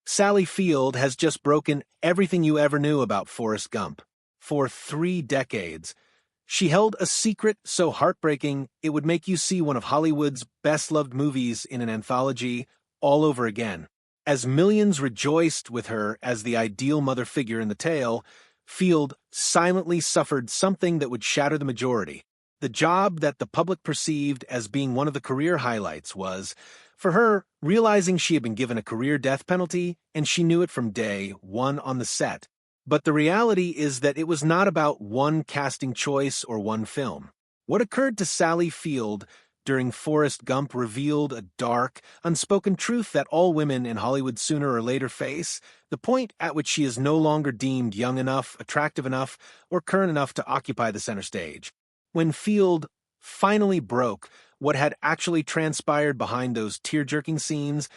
Sally Field has just broken everything you ever knew about Forrest Gump. For 3 decades, she held a secret so heartbreaking it would make you see one of Hollywood's best-loved movies in an anthology all over again. As millions rejoiced with her as the ideal mother figure in the tale, Field silently suffered something that would shatter the majority. The job that the public perceived as being one of the career highlights was, for her, realizing she had been given a career death penalty, and she knew it from day one on the set. But the reality is that it was not about one casting choice or one film. What occurred to Sally Field during Forrest Gump revealed a dark, unspoken truth that all women in Hollywood sooner or later face, the point at which she is no longer deemed young enough, attractive enough, or current enough to occupy the center stage. When Field finally broke what had actually transpired behind those tear-jerking scenes,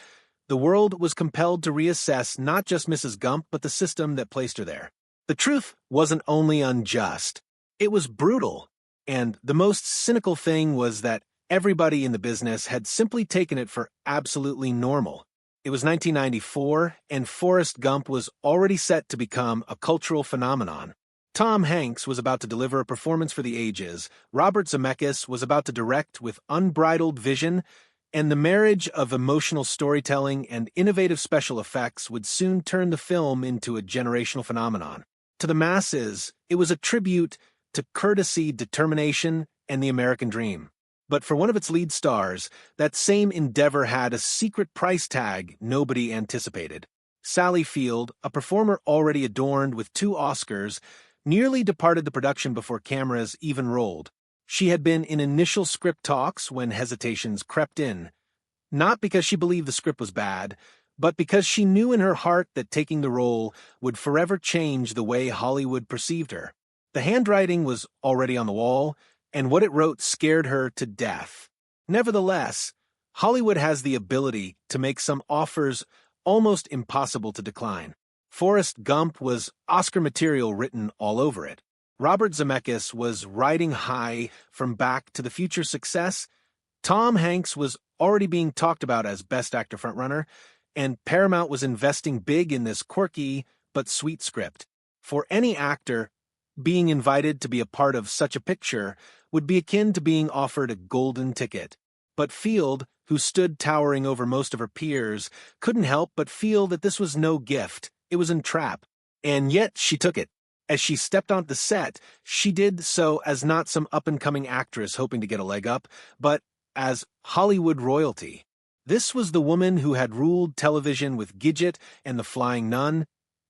the world was compelled to reassess not just Mrs. Gump, but the system that placed her there. The truth wasn't only unjust, it was brutal. And the most cynical thing was that everybody in the business had simply taken it for absolutely normal. It was 1994, and Forrest Gump was already set to become a cultural phenomenon. Tom Hanks was about to deliver a performance for the ages, Robert Zemeckis was about to direct with unbridled vision, and the marriage of emotional storytelling and innovative special effects would soon turn the film into a generational phenomenon. To the masses, it was a tribute to courtesy, determination, and the American dream. But for one of its lead stars, that same endeavor had a secret price tag nobody anticipated. Sally Field, a performer already adorned with 2 Oscars, nearly departed the production before cameras even rolled. She had been in initial script talks when hesitations crept in, not because she believed the script was bad, but because she knew in her heart that taking the role would forever change the way Hollywood perceived her. The handwriting was already on the wall, and what it wrote scared her to death. Nevertheless, Hollywood has the ability to make some offers almost impossible to decline. Forrest Gump was Oscar material written all over it. Robert Zemeckis was riding high from Back to the Future success. Tom Hanks was already being talked about as Best Actor frontrunner, and Paramount was investing big in this quirky but sweet script. For any actor, being invited to be a part of such a picture would be akin to being offered a golden ticket. But Field, who stood towering over most of her peers, couldn't help but feel that this was no gift. It was a trap. And yet she took it. As she stepped onto the set, she did so as not some up-and-coming actress hoping to get a leg up, but as Hollywood royalty. This was the woman who had ruled television with Gidget and The Flying Nun,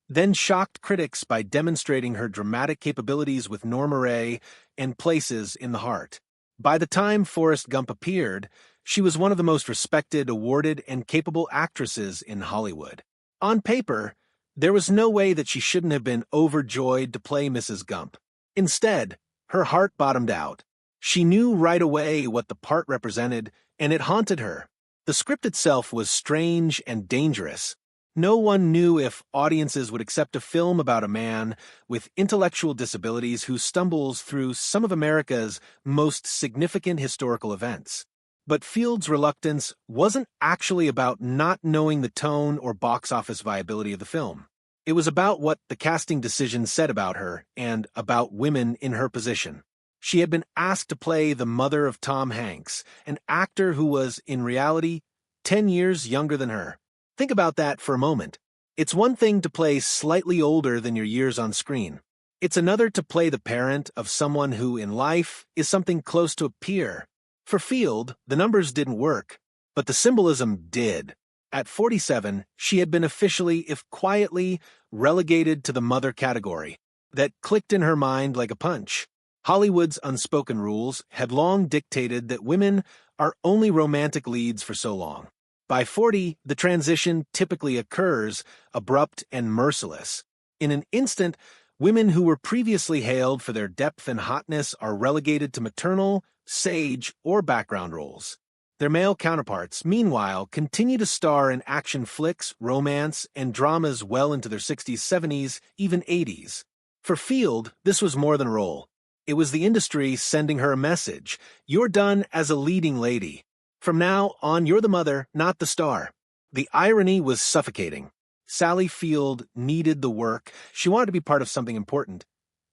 then shocked critics by demonstrating her dramatic capabilities with Norma Rae and Places in the Heart. By the time Forrest Gump appeared, she was one of the most respected, awarded, and capable actresses in Hollywood. On paper, there was no way that she shouldn't have been overjoyed to play Mrs. Gump. Instead, her heart bottomed out. She knew right away what the part represented, and it haunted her. The script itself was strange and dangerous. No one knew if audiences would accept a film about a man with intellectual disabilities who stumbles through some of America's most significant historical events. But Field's reluctance wasn't actually about not knowing the tone or box office viability of the film. It was about what the casting decision said about her and about women in her position. She had been asked to play the mother of Tom Hanks, an actor who was, in reality, 10 years younger than her. Think about that for a moment. It's one thing to play slightly older than your years on screen. It's another to play the parent of someone who, in life, is something close to a peer. For Field, the numbers didn't work, but the symbolism did. At 47, she had been officially, if quietly, relegated to the mother category. That clicked in her mind like a punch. Hollywood's unspoken rules had long dictated that women are only romantic leads for so long. By 40, the transition typically occurs, abrupt and merciless. In an instant, women who were previously hailed for their depth and hotness are relegated to maternal, sage, or background roles. Their male counterparts, meanwhile, continue to star in action flicks, romance, and dramas well into their 60s, 70s, even 80s. For Field, this was more than a role. It was the industry sending her a message. You're done as a leading lady. From now on, you're the mother, not the star. The irony was suffocating. Sally Field needed the work. She wanted to be part of something important.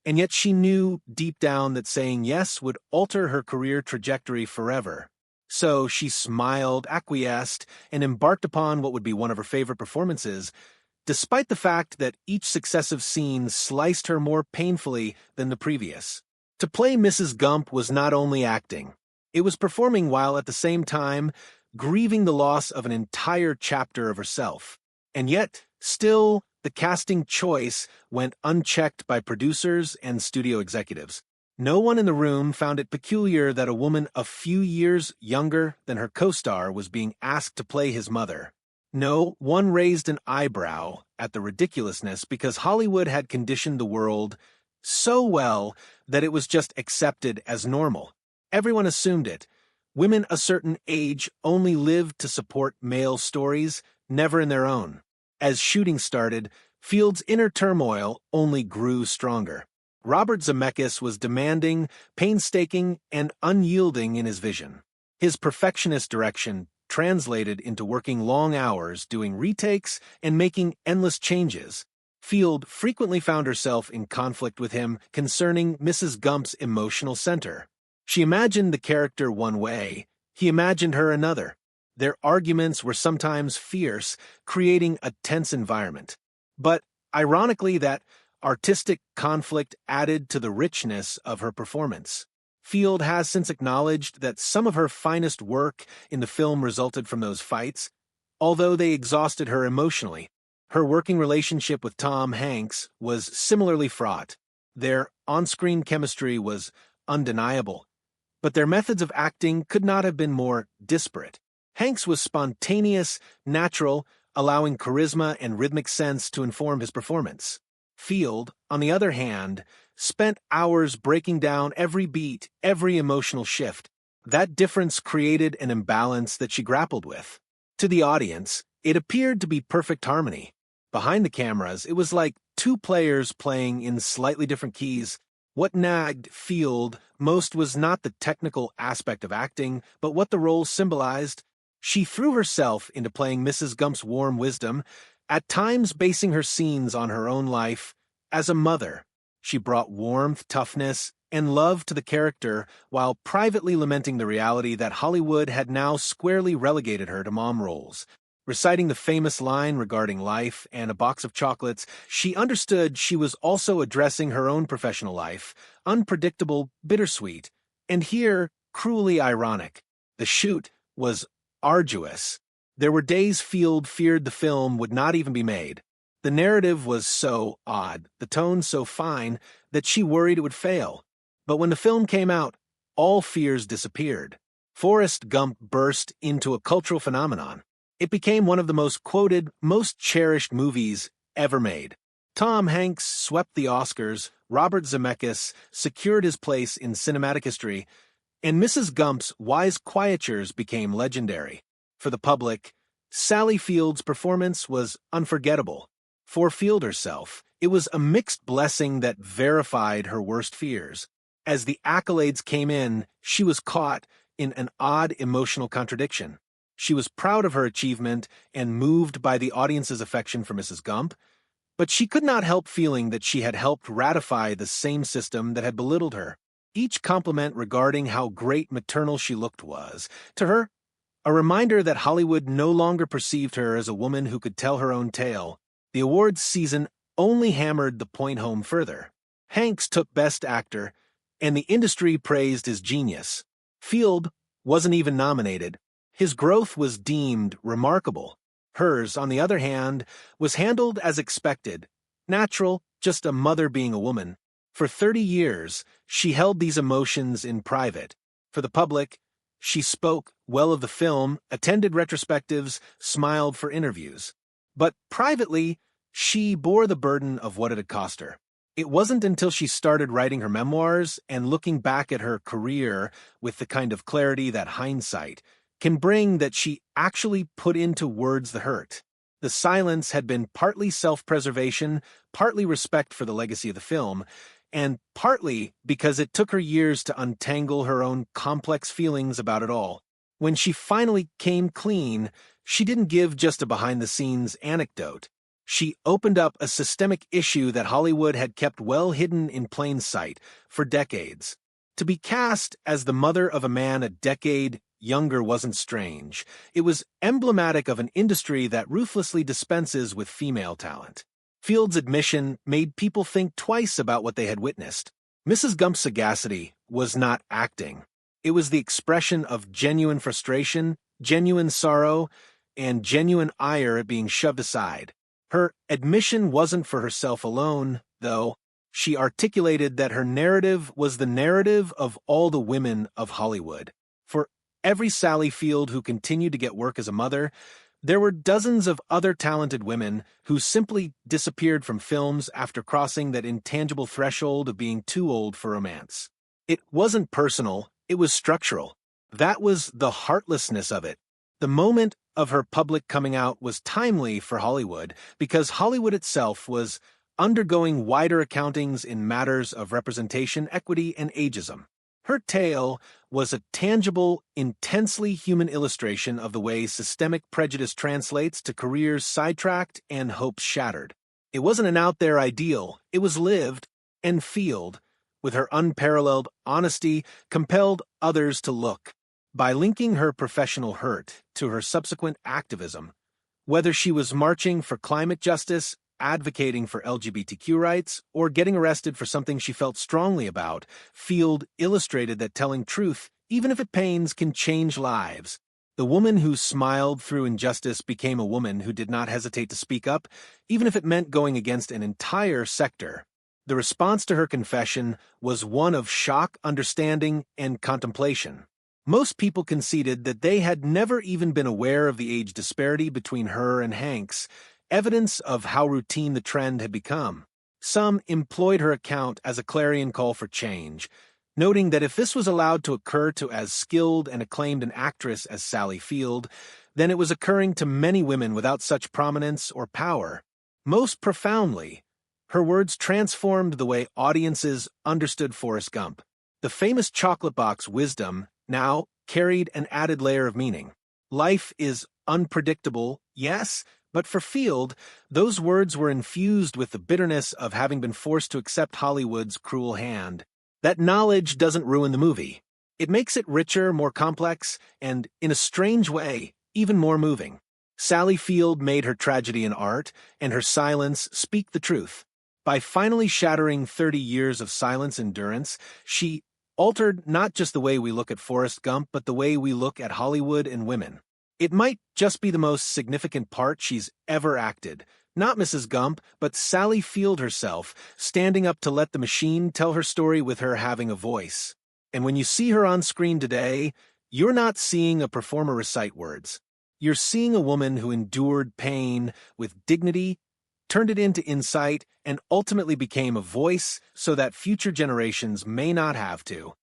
And yet she knew deep down that saying yes would alter her career trajectory forever. So she smiled, acquiesced, and embarked upon what would be one of her favorite performances, despite the fact that each successive scene sliced her more painfully than the previous. To play Mrs. Gump was not only acting. It was performing while at the same time grieving the loss of an entire chapter of herself. And yet, still, the casting choice went unchecked by producers and studio executives. No one in the room found it peculiar that a woman a few years younger than her co-star was being asked to play his mother. No one raised an eyebrow at the ridiculousness because Hollywood had conditioned the world so well that it was just accepted as normal. Everyone assumed it. Women a certain age only lived to support male stories, never in their own. As shooting started, Field's inner turmoil only grew stronger. Robert Zemeckis was demanding, painstaking, and unyielding in his vision. His perfectionist direction translated into working long hours, doing retakes, and making endless changes. Field frequently found herself in conflict with him concerning Mrs. Gump's emotional center. She imagined the character one way, he imagined her another. Their arguments were sometimes fierce, creating a tense environment. But, ironically, that artistic conflict added to the richness of her performance. Field has since acknowledged that some of her finest work in the film resulted from those fights, although they exhausted her emotionally. Her working relationship with Tom Hanks was similarly fraught. Their on-screen chemistry was undeniable, but their methods of acting could not have been more disparate. Hanks was spontaneous, natural, allowing charisma and rhythmic sense to inform his performance. Field, on the other hand, spent hours breaking down every beat, every emotional shift. That difference created an imbalance that she grappled with. To the audience, it appeared to be perfect harmony. Behind the cameras, it was like two players playing in slightly different keys. What nagged Field most was not the technical aspect of acting, but what the role symbolized. She threw herself into playing Mrs. Gump's warm wisdom, at times basing her scenes on her own life. As a mother, she brought warmth, toughness, and love to the character while privately lamenting the reality that Hollywood had now squarely relegated her to mom roles. Reciting the famous line regarding life and a box of chocolates, she understood she was also addressing her own professional life, unpredictable, bittersweet, and here, cruelly ironic. The shoot was arduous. There were days Field feared the film would not even be made. The narrative was so odd, the tone so fine, that she worried it would fail. But when the film came out, all fears disappeared. Forrest Gump burst into a cultural phenomenon. It became one of the most quoted, most cherished movies ever made. Tom Hanks swept the Oscars, Robert Zemeckis secured his place in cinematic history, and Mrs. Gump's wise quietudes became legendary. For the public, Sally Field's performance was unforgettable. For Field herself, it was a mixed blessing that verified her worst fears. As the accolades came in, she was caught in an odd emotional contradiction. She was proud of her achievement and moved by the audience's affection for Mrs. Gump, but she could not help feeling that she had helped ratify the same system that had belittled her. Each compliment regarding how great maternal she looked was, to her, a reminder that Hollywood no longer perceived her as a woman who could tell her own tale. The awards season only hammered the point home further. Hanks took Best Actor, and the industry praised his genius. Field wasn't even nominated. His growth was deemed remarkable. Hers, on the other hand, was handled as expected. Natural, just a mother being a woman. For 30 years, she held these emotions in private. For the public, she spoke well of the film, attended retrospectives, smiled for interviews. But privately, she bore the burden of what it had cost her. It wasn't until she started writing her memoirs and looking back at her career with the kind of clarity that hindsight can bring that she actually put into words the hurt. The silence had been partly self-preservation, partly respect for the legacy of the film, and partly because it took her years to untangle her own complex feelings about it all. When she finally came clean, she didn't give just a behind-the-scenes anecdote. She opened up a systemic issue that Hollywood had kept well hidden in plain sight for decades. To be cast as the mother of a man a decade younger wasn't strange. It was emblematic of an industry that ruthlessly dispenses with female talent. Field's admission made people think twice about what they had witnessed. Mrs. Gump's sagacity was not acting. It was the expression of genuine frustration, genuine sorrow, and genuine ire at being shoved aside. Her admission wasn't for herself alone, though. She articulated that her narrative was the narrative of all the women of Hollywood. For every Sally Field who continued to get work as a mother, there were dozens of other talented women who simply disappeared from films after crossing that intangible threshold of being too old for romance. It wasn't personal, it was structural. That was the heartlessness of it. The moment of her public coming out was timely for Hollywood because Hollywood itself was undergoing wider accountings in matters of representation, equity, and ageism. Her tale was a tangible, intensely human illustration of the way systemic prejudice translates to careers sidetracked and hopes shattered. It wasn't an out-there ideal, it was lived, and Field, with her unparalleled honesty, compelled others to look. By linking her professional hurt to her subsequent activism, whether she was marching for climate justice, advocating for LGBTQ rights, or getting arrested for something she felt strongly about, Field illustrated that telling truth, even if it pains, can change lives. The woman who smiled through injustice became a woman who did not hesitate to speak up, even if it meant going against an entire sector. The response to her confession was one of shock, understanding, and contemplation. Most people conceded that they had never even been aware of the age disparity between her and Hanks, evidence of how routine the trend had become. Some employed her account as a clarion call for change, noting that if this was allowed to occur to as skilled and acclaimed an actress as Sally Field, then it was occurring to many women without such prominence or power. Most profoundly, her words transformed the way audiences understood Forrest Gump. The famous chocolate box wisdom now carried an added layer of meaning. Life is unpredictable, yes, but for Field, those words were infused with the bitterness of having been forced to accept Hollywood's cruel hand. That knowledge doesn't ruin the movie. It makes it richer, more complex, and, in a strange way, even more moving. Sally Field made her tragedy an art, and her silence speak the truth. By finally shattering 30 years of silence endurance, she altered not just the way we look at Forrest Gump, but the way we look at Hollywood and women. It might just be the most significant part she's ever acted. Not Mrs. Gump, but Sally Field herself, standing up to let the machine tell her story with her having a voice. And when you see her on screen today, you're not seeing a performer recite words. You're seeing a woman who endured pain with dignity, turned it into insight, and ultimately became a voice so that future generations may not have to.